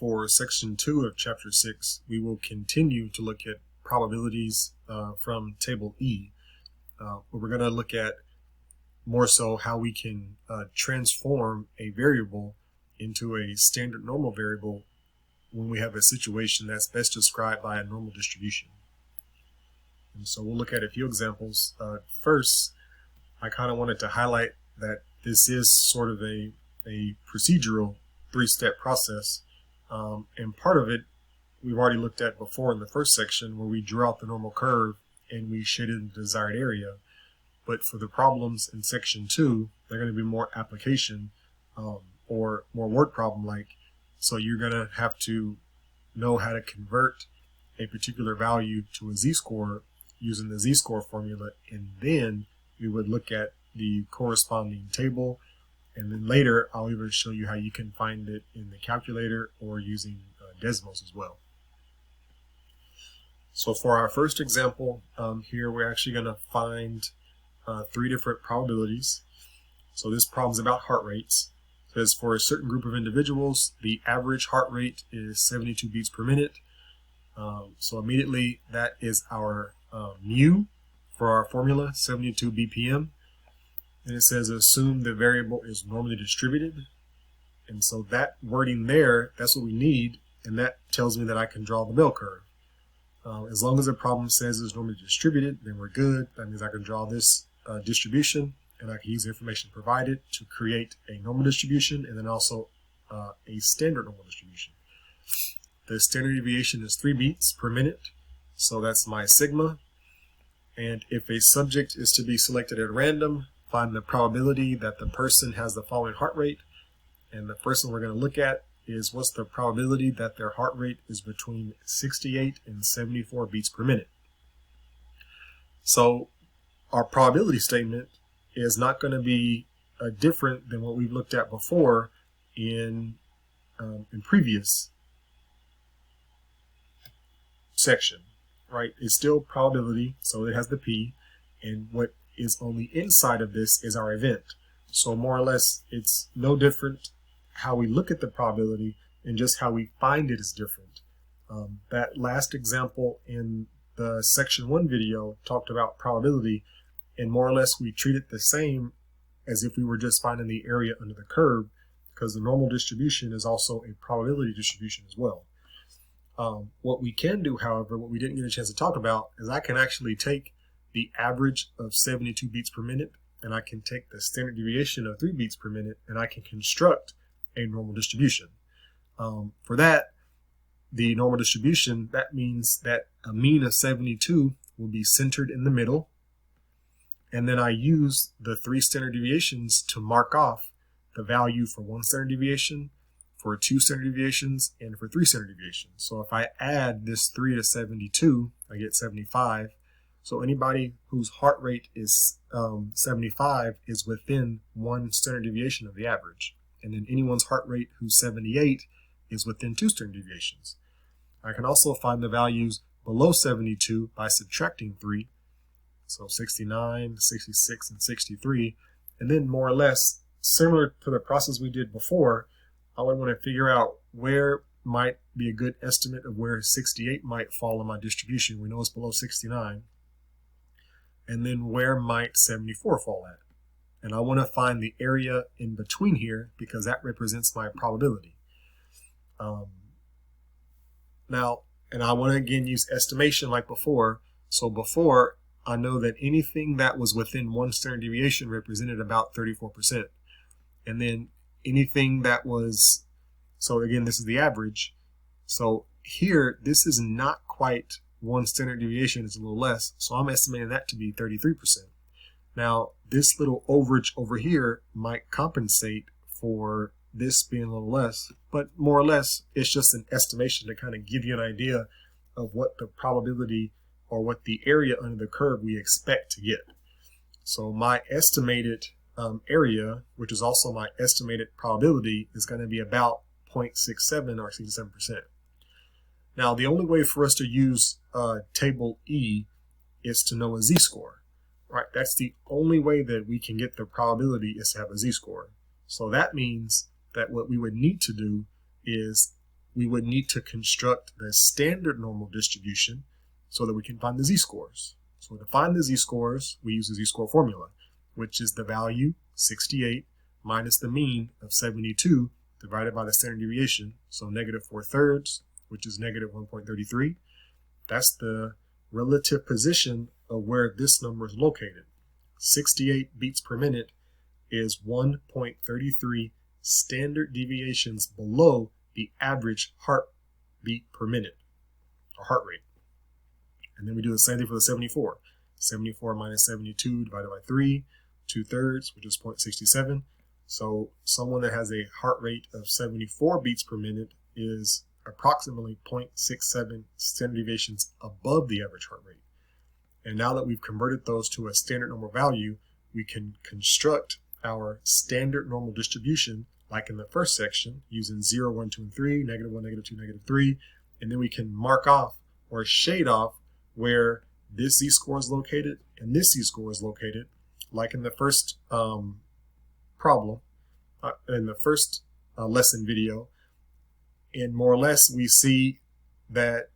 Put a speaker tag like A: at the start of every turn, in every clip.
A: for section 2 of chapter 6, we will continue to look at probabilities from table E. We're going to look at more so how we can transform a variable into a standard normal variable when we have a situation that's best described by a normal distribution. And so we'll look at a few examples. First, I kind of wanted to highlight that this is sort of a procedural three-step process, and part of it we've already looked at before in the first section, where we drew out the normal curve and we shaded the desired area. But for the problems in section 2, they're going to be more application or more word problem like. So you're going to have to know how to convert a particular value to a z-score using the z-score formula, and then we would look at the corresponding table, and then later I'll even show you how you can find it in the calculator or using Desmos as well. So for our first example here, we're actually going to find 3 different probabilities. So this problem is about heart rates. It says for a certain group of individuals, the average heart rate is 72 beats per minute. So immediately that is our mu for our formula, 72 BPM. And it says assume the variable is normally distributed. And so that wording there, that's what we need, and that tells me that I can draw the bell curve. As long as the problem says it's normally distributed, then we're good. That means I can draw this distribution, and I can use the information provided to create a normal distribution and then also a standard normal distribution. The standard deviation is 3 beats per minute, so that's my sigma. And if a subject is to be selected at random, find the probability that the person has the following heart rate. And the first one we're going to look at is what's the probability that their heart rate is between 68 and 74 beats per minute. So our probability statement is not going to be different than what we've looked at before in previous section, right? It's still probability, so it has the P, and what is on the inside of this is our event. So more or less, it's no different how we look at the probability, and just how we find it is different. That last example in the section 1 video talked about probability, and more or less we treat it the same as if we were just finding the area under the curve, because the normal distribution is also a probability distribution as well. What we can do, however, what we didn't get a chance to talk about, is I can actually take the average of 72 beats per minute, and I can take the standard deviation of 3 beats per minute, and I can construct a normal distribution. For that, the normal distribution, that means that a mean of 72 will be centered in the middle, and then I use the 3 standard deviations to mark off the value for 1 standard deviation, for 2 standard deviations, and for 3 standard deviations. So if I add this 3 to 72, I get 75. So anybody whose heart rate is 75 is within 1 standard deviation of the average. And then anyone's heart rate who's 78 is within 2 standard deviations. I can also find the values below 72 by subtracting 3. So 69, 66, and 63. And then more or less, similar to the process we did before, I would want to figure out where might be a good estimate of where 68 might fall in my distribution. We know it's below 69. And then where might 74 fall at? And I want to find the area in between here, because that represents my probability. Now, and I want to again use estimation like before. So before, I know that anything that was within 1 standard deviation represented about 34%. And then anything that was, so again, this is the average. So here, this is not quite 1 standard deviation, it's a little less. So I'm estimating that to be 33%. Now, this little overage over here might compensate for this being a little less, but more or less, it's just an estimation to kind of give you an idea of what the probability or what the area under the curve we expect to get. So my estimated area, which is also my estimated probability, is going to be about 0.67 or 67%. Now, the only way for us to use table E is to know a z-score. Right, that's the only way that we can get the probability, is to have a z-score. So that means that what we would need to do is we would need to construct the standard normal distribution so that we can find the z-scores. So to find the z-scores, we use the z-score formula, which is the value 68 minus the mean of 72 divided by the standard deviation, so negative 4/3, which is negative 1.33. That's the relative position of where this number is located. 68 beats per minute is 1.33 standard deviations below the average heartbeat per minute, or heart rate. And then we do the same thing for the 74. 74 minus 72 divided by 3, 2/3, which is 0.67. So someone that has a heart rate of 74 beats per minute is approximately 0.67 standard deviations above the average heart rate. And now that we've converted those to a standard normal value, we can construct our standard normal distribution like in the first section using 0, 1, 2, and 3, negative 1, negative 2, negative 3, and then we can mark off or shade off where this z-score is located and this z-score is located, like in the first problem, in the first lesson video. And more or less we see that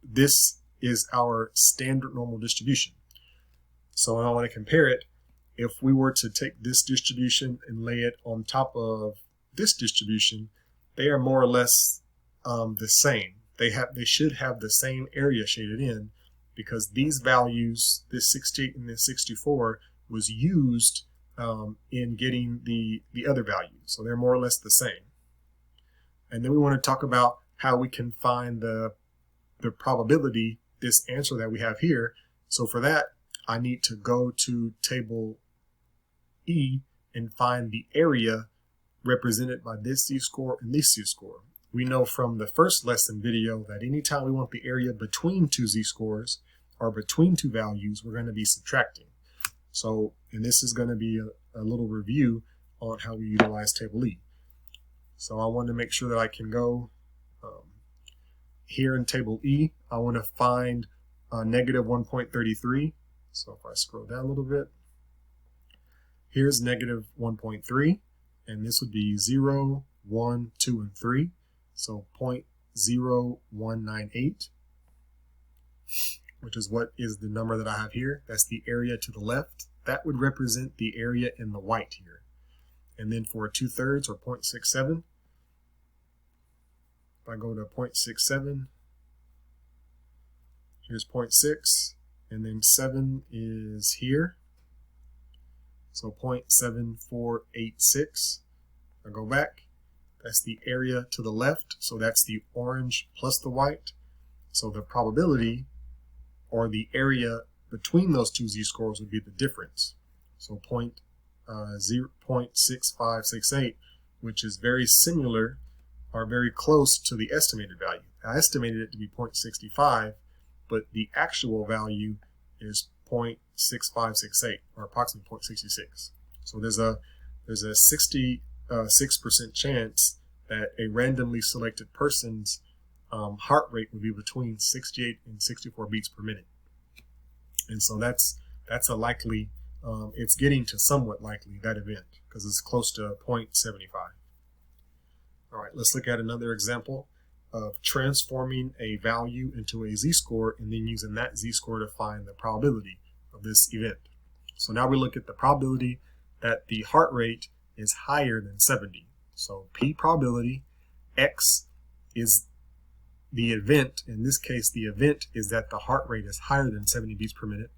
A: this is our standard normal distribution. So when I want to compare it, if we were to take this distribution and lay it on top of this distribution, they are more or less the same. They should have the same area shaded in, because these values, this 68 and this 64, was used in getting the other values. So they're more or less the same. And then we want to talk about how we can find the probability, this answer that we have here. So for that, I need to go to table E and find the area represented by this z-score and this z-score. We know from the first lesson video that anytime we want the area between two z-scores or between two values, we're going to be subtracting. So, and this is going to be a little review on how we utilize table E. So I want to make sure that I can go here in table E. I want to find negative 1.33. So if I scroll down a little bit, here's negative 1.3, and this would be 0, 1, 2, and 3. So 0.0198, which is what is the number that I have here. That's the area to the left. That would represent the area in the white here. And then for 2/3 or 0.67, if I go to 0.67, here's 0.6, and then 7 is here. So 0.7486. I go back. That's the area to the left. So that's the orange plus the white. So the probability, or the area between those two z-scores, would be the difference. So 0.6568, which is very similar or very close to the estimated value. I estimated it to be 0.65, but the actual value is 0.6568, or approximately 0.66. So there's a 66% chance that a randomly selected person's heart rate would be between 68 and 64 beats per minute. And so that's a likely, it's getting to somewhat likely, that event, because it's close to 0.75. All right, let's look at another example of transforming a value into a z-score and then using that z-score to find the probability of this event. So now we look at the probability that the heart rate is higher than 70. So P probability, X is the event. In this case, the event is that the heart rate is higher than 70 beats per minute.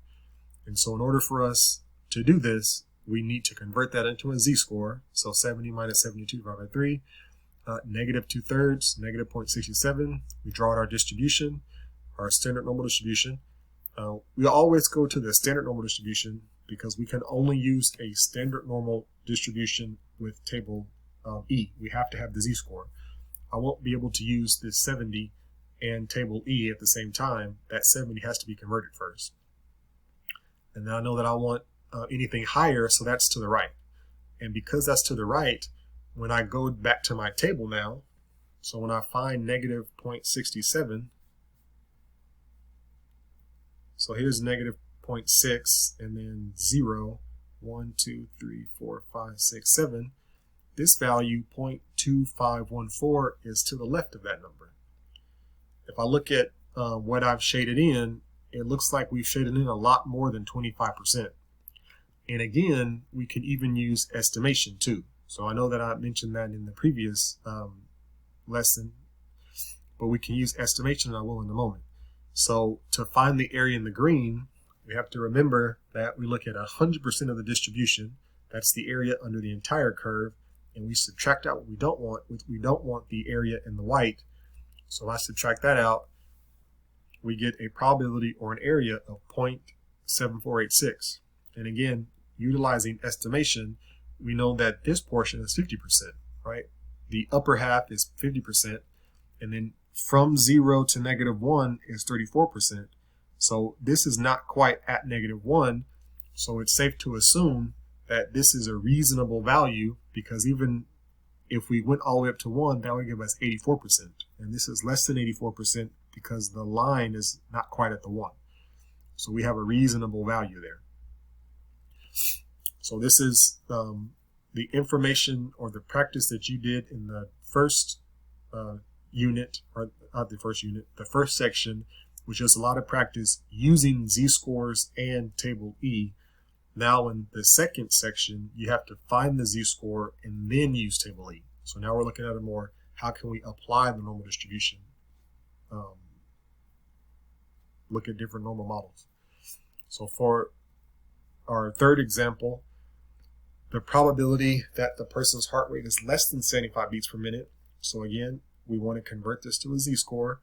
A: And so in order for us to do this, we need to convert that into a z-score. So 70 minus 72 divided by 3, negative 2/3, negative 0.67. We draw out our distribution, our standard normal distribution. We always go to the standard normal distribution because we can only use a standard normal distribution with table E. We have to have the z-score. I won't be able to use this 70 and table E at the same time. That 70 has to be converted first. And now I know that I want anything higher, so that's to the right. And because that's to the right, when I go back to my table now, so when I find negative 0.67, so here's negative 0.6 and then 0, 1, 2, 3, 4, 5, 6, 7. this value, 0.2514, is to the left of that number. If I look at what I've shaded in, it looks like we've shaded in a lot more than 25%. And again, we can even use estimation too. So I know that I mentioned that in the previous lesson, but we can use estimation, and I will in a moment. So to find the area in the green, we have to remember that we look at 100% of the distribution. That's the area under the entire curve, and we subtract out what we don't want. We don't want the area in the white. So if I subtract that out, we get a probability or an area of 0.7486. And again, utilizing estimation, we know that this portion is 50%, right? The upper half is 50%, and then from 0 to -1 is 34%. So this is not quite at -1, so it's safe to assume that this is a reasonable value, because even if we went all the way up to 1, that would give us 84%. And this is less than 84% because the line is not quite at the 1. So we have a reasonable value there. So this is the information or the practice that you did in the first unit, or not the first unit, the first section, which is a lot of practice using z-scores and table E. Now in the second section, you have to find the z-score and then use table E. So now we're looking at it more, how can we apply the normal distribution? Look at different normal models. So for our third example, the probability that the person's heart rate is less than 75 beats per minute. So again, we want to convert this to a z-score.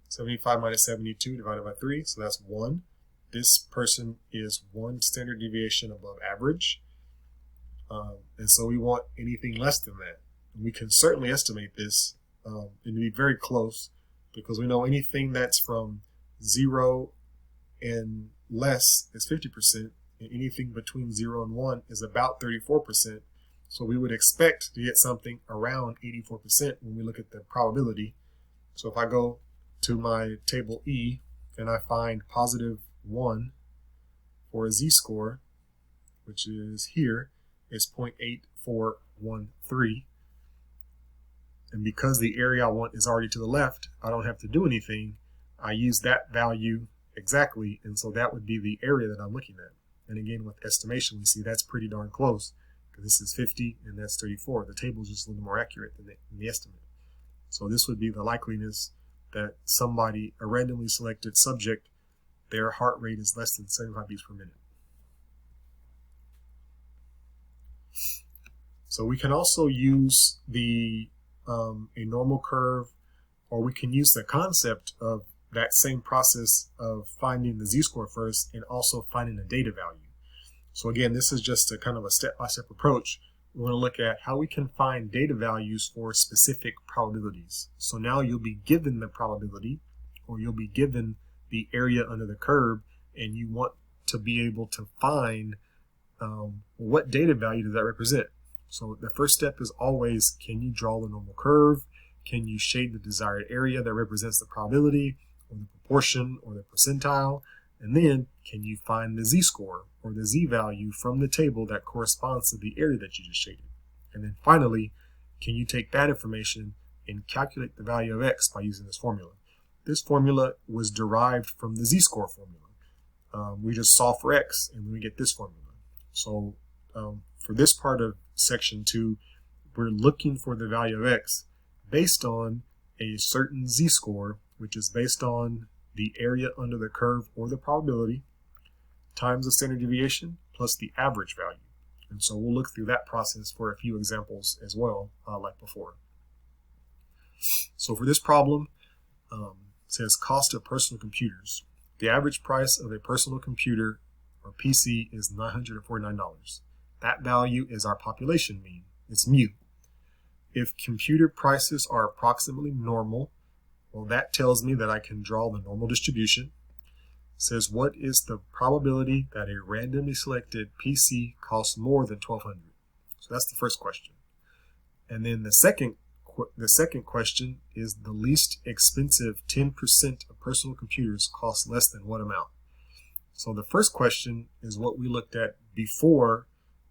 A: 75 minus 72 divided by 3, so that's 1. This person is 1 standard deviation above average. And so we want anything less than that. And we can certainly estimate this and be very close, because we know anything that's from 0 and less is 50%, and anything between 0 and 1 is about 34%. So we would expect to get something around 84% when we look at the probability. So if I go to my table E and I find positive 1 for a z-score, which is here, is 0.8413. And because the area I want is already to the left, I don't have to do anything. I use that value exactly, and so that would be the area that I'm looking at. And again, with estimation, we see that's pretty darn close, because this is 50 and that's 34. The table is just a little more accurate than the estimate. So this would be the likeliness that somebody, a randomly selected subject, their heart rate is less than 75 beats per minute. So we can also use a normal curve, or we can use the concept of that same process of finding the z-score first and also finding a data value. So again, this is just a kind of a step-by-step approach. We want to look at how we can find data values for specific probabilities. So now you'll be given the probability, or you'll be given the area under the curve, and you want to be able to find what data value does that represent. So the first step is always, can you draw the normal curve? Can you shade the desired area that represents the probability, or the proportion, or the percentile? And then, can you find the z-score, or the z-value from the table that corresponds to the area that you just shaded? And then finally, can you take that information and calculate the value of x by using this formula? This formula was derived from the z-score formula. We just solve for x, and then we get this formula. So for this part of section 2, we're looking for the value of x based on a certain z-score, which is based on the area under the curve or the probability times the standard deviation plus the average value. And so we'll look through that process for a few examples as well, like before. So for this problem, it says cost of personal computers. The average price of a personal computer, or PC, is $949. That value is our population mean. It's mu. If computer prices are approximately normal, well, that tells me that I can draw the normal distribution. It says, what is the probability that a randomly selected PC costs more than $1,200? So that's the first question. And then the second question is, the least expensive 10% of personal computers cost less than what amount? So the first question is what we looked at before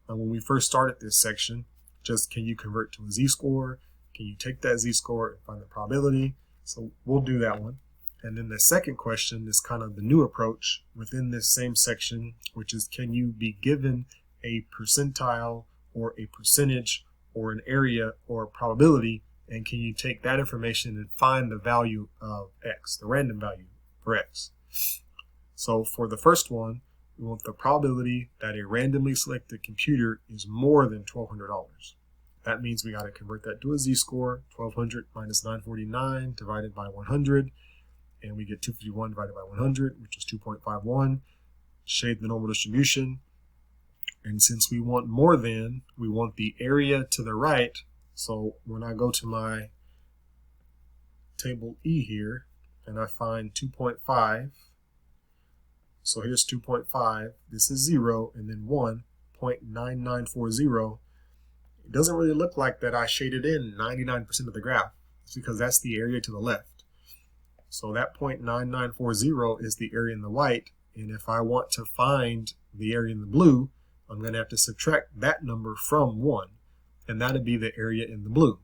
A: when we first started this section, just can you convert to a z-score? Can you take that z-score and find the probability? So we'll do that one. And then the second question is kind of the new approach within this same section, which is, can you be given a percentile or a percentage or an area or a probability, and can you take that information and find the value of x, the random value for x? So for the first one, we want the probability that a randomly selected computer is more than $1,200. That means we got to convert that to a z-score. 1,200 minus 949 divided by 100, and we get 251 divided by 100, which is 2.51. Shade the normal distribution. And since we want more than, we want the area to the right. So when I go to my table E here, and I find 2.5, so here's 2.5, this is 0, and then 1.9940. It doesn't really look like that I shaded in 99% of the graph. It's because that's the area to the left. So that 0.9940 is the area in the white, and if I want to find the area in the blue, I'm going to have to subtract that number from 1, and that would be the area in the blue.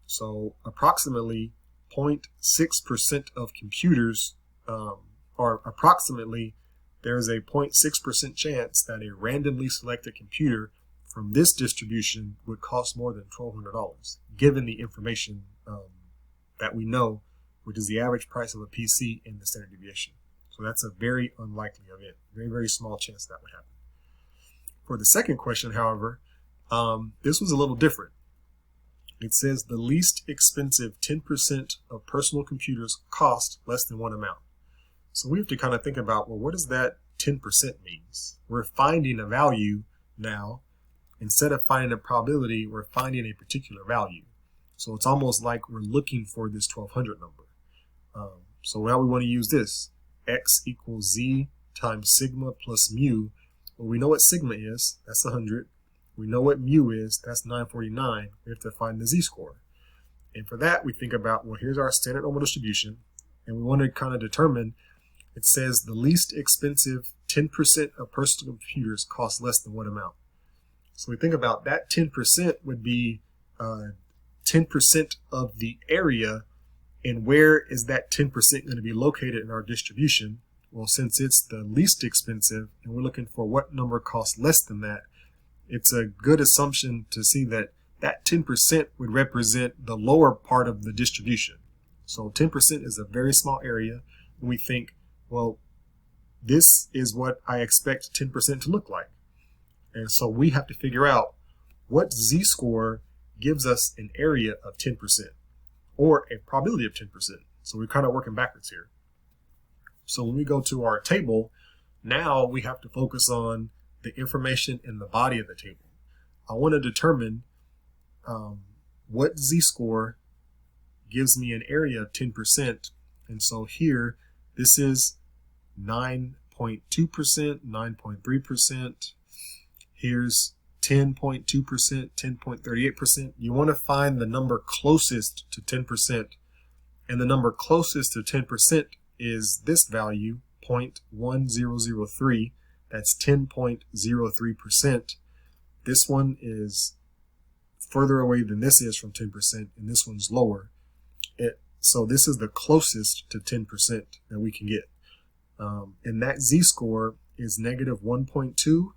A: So approximately 0.6% of computers, or approximately there's a 0.6% chance that a randomly selected computer from this distribution would cost more than $1,200, given the information that we know, which is the average price of a PC and the standard deviation. So that's a very unlikely event, very, very small chance that would happen. For the second question, however, this was a little different. It says the least expensive 10% of personal computers cost less than one amount. So we have to kind of think about, well, what does that 10% means? We're finding a value now. Instead of finding a probability, we're finding a particular value. So it's almost like we're looking for this 1,200 number. So now we want to use this. X equals z times sigma plus mu. Well, we know what sigma is. That's 100. We know what mu is. That's 949. We have to find the z-score. And for that, we think about, well, here's our standard normal distribution. And we want to kind of determine, it says the least expensive 10% of personal computers cost less than what amount? So we think about that 10% would be 10% of the area, and where is that 10% going to be located in our distribution? Well, since it's the least expensive and we're looking for what number costs less than that, it's a good assumption to see that that 10% would represent the lower part of the distribution. So 10% is a very small area, and we think, well, this is what I expect 10% to look like. And so we have to figure out what z-score gives us an area of 10% or a probability of 10%. So we're kind of working backwards here. So when we go to our table, now we have to focus on the information in the body of the table. I want to determine what z-score gives me an area of 10%. And so here, this is 9.2%, 9.3%. Here's 10.2%, 10.38%. You want to find the number closest to 10%. And the number closest to 10% is this value, 0.1003. That's 10.03%. This one is further away than this is from 10%, and this one's lower. So this is the closest to 10% that we can get. And that z-score is negative 1.2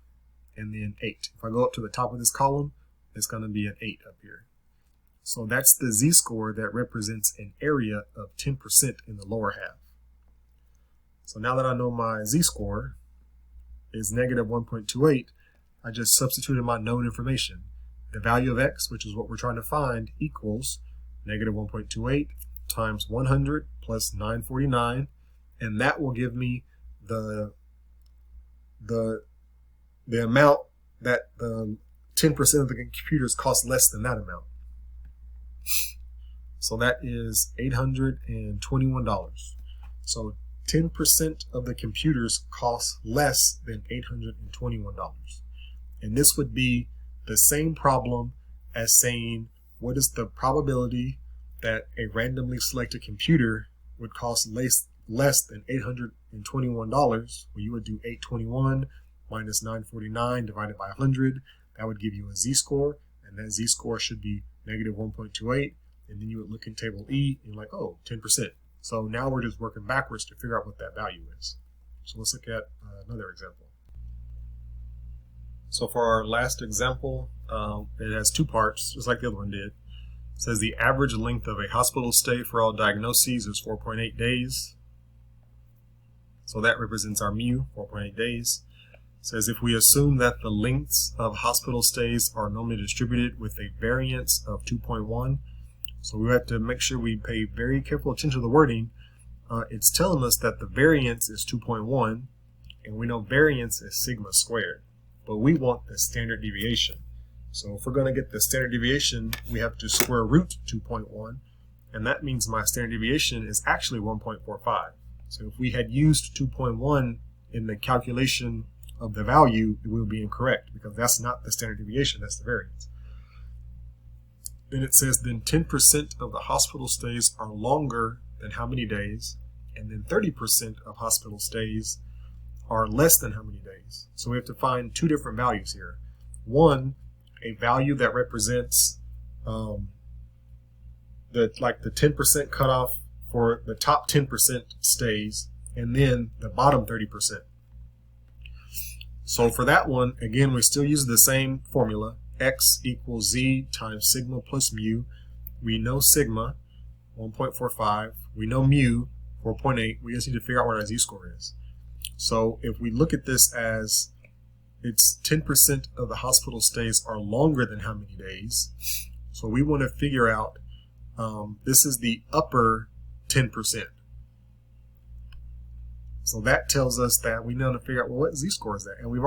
A: and then 8. If I go up to the top of this column, it's going to be an 8 up here. So that's the z-score that represents an area of 10% in the lower half. So now that I know my z-score is negative 1.28, I just substituted my known information. The value of x, which is what we're trying to find, equals negative 1.28 times 100 plus 949, and that will give me the amount that the 10% of the computers cost less than that amount. So that is $821. So 10% of the computers cost less than $821. And this would be the same problem as saying, what is the probability that a randomly selected computer would cost less than $821? Well, you would do 821 minus 949 divided by 100. That would give you a z-score, and that z-score should be negative 1.28, and then you would look in table E and you're like, oh, 10%. So now we're just working backwards to figure out what that value is. So let's look at another example. So for our last example, it has two parts, just like the other one did. It says the average length of a hospital stay for all diagnoses is 4.8 days. So that represents our mu, 4.8 days. It says if we assume that the lengths of hospital stays are normally distributed with a variance of 2.1, so we have to make sure we pay very careful attention to the wording. It's telling us that the variance is 2.1, and we know variance is sigma squared, but we want the standard deviation. So if we're going to get the standard deviation, we have to square root 2.1, and that means my standard deviation is actually 1.45. So if we had used 2.1 in the calculation of the value, it will be incorrect because that's not the standard deviation, that's the variance. Then it says then 10% of the hospital stays are longer than how many days, and then 30% of hospital stays are less than how many days. So we have to find two different values here. One, a value that represents the 10% cutoff for the top 10% stays, and then the bottom 30%. So for that one, again, we still use the same formula, x equals z times sigma plus mu. We know sigma, 1.45. We know mu, 4.8. We just need to figure out what our z-score is. So if we look at this as it's 10% of the hospital stays are longer than how many days, so we want to figure out, this is the upper 10%. So that tells us that we know to figure out, well, what z-score is that? And we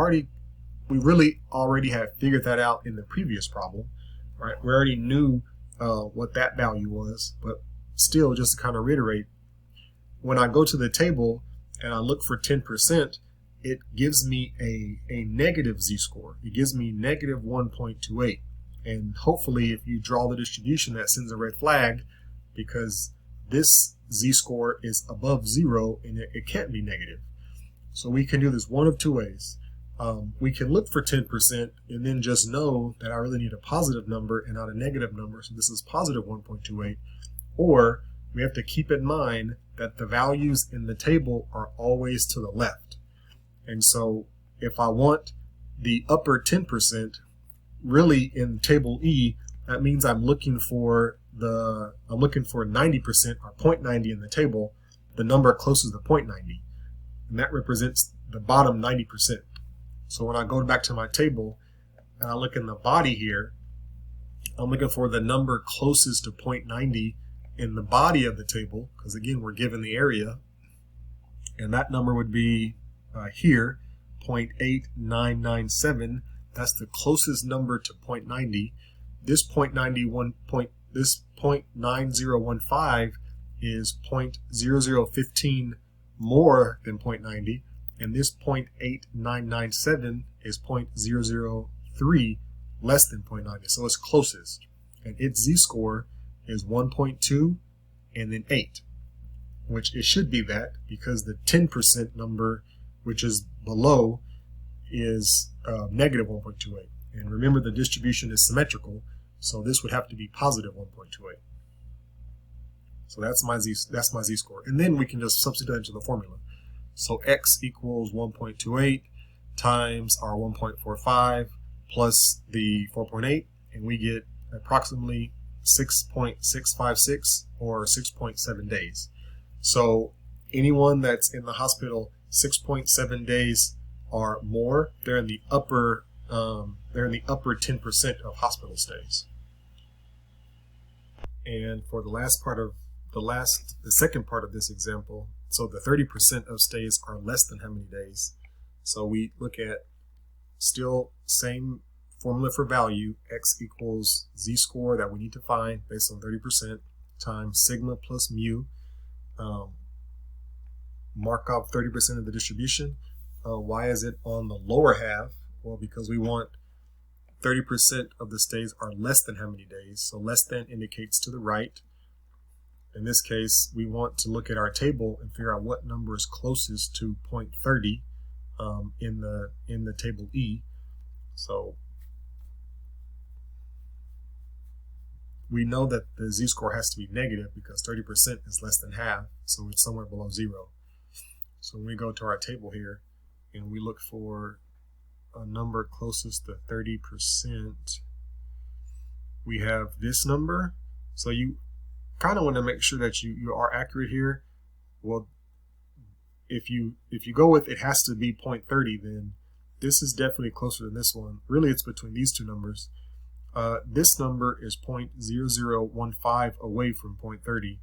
A: really already had figured that out in the previous problem, right? We already knew what that value was, but still, just to kind of reiterate, when I go to the table and I look for 10%, it gives me a negative z-score. It gives me negative 1.28. And hopefully, if you draw the distribution, that sends a red flag because this z-score is above 0 and it can't be negative. So we can do this one of two ways. We can look for 10% and then just know that I really need a positive number and not a negative number, so this is positive 1.28. Or we have to keep in mind that the values in the table are always to the left. And so if I want the upper 10%, really in table E, that means I'm looking for 90% or 0.90 in the table, the number closest to 0.90. And that represents the bottom 90%. So when I go back to my table and I look in the body here, I'm looking for the number closest to 0.90 in the body of the table, because again, we're given the area, and that number would be here, 0.8997. That's the closest number to 0.90. This 0.9015 is 0.0015 more than 0.90, and this 0.8997 is 0.003 less than 0.90, so it's closest. And its z-score is 1.2 and then 8, which it should be that because the 10% number, which is below, is negative 1.28. And remember, the distribution is symmetrical, so this would have to be positive 1.28. So that's my z-score. And then we can just substitute that into the formula. So x equals 1.28 times our 1.45 plus the 4.8, and we get approximately 6.656 or 6.7 days. So anyone that's in the hospital 6.7 days or more, they're in the upper 10% of hospital stays. And for the second part of this example, so the 30% of stays are less than how many days. So we look at still same formula for value, x equals z-score that we need to find based on 30% times sigma plus mu. Mark off 30% of the distribution. Why is it on the lower half? Well, because we want 30% of the stays are less than how many days. So less than indicates to the right. In this case, we want to look at our table and figure out what number is closest to 0.30 in the table E. So we know that the z-score has to be negative because 30% is less than half, so it's somewhere below 0. So when we go to our table here and we look for a number closest to 30%, we have this number. So you kind of want to make sure that you are accurate here. Well, if you go with it has to be 0.30, then this is definitely closer than this one. Really, it's between these two numbers. This number is 0.0015 away from 0.30,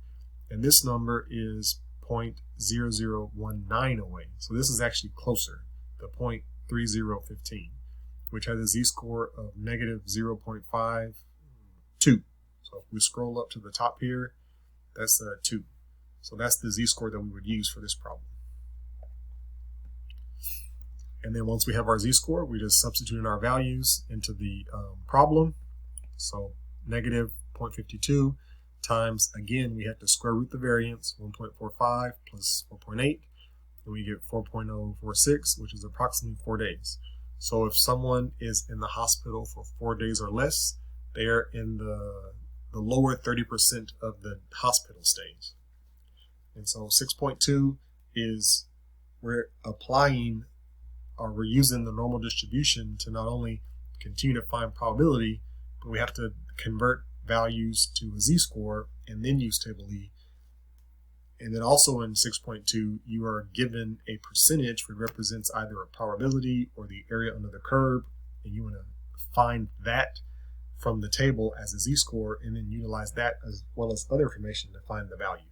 A: and this number is 0.0019 away. So this is actually closer, the 0.3015, which has a z-score of negative 0.52. So if we scroll up to the top here, that's 2. So that's the z-score that we would use for this problem. And then once we have our z-score, we just substitute in our values into the problem. So negative 0.52 times, again, we have to square root the variance, 1.45 plus 4.8, and we get 4.046, which is approximately 4 days. So if someone is in the hospital for 4 days or less, they are in the lower 30% of the hospital stays. And so 6.2 is we're applying, or we're using the normal distribution to not only continue to find probability, but we have to convert values to a z-score and then use table E. And then also in 6.2, you are given a percentage which represents either a probability or the area under the curve, and you want to find that from the table as a z-score and then utilize that as well as other information to find the value.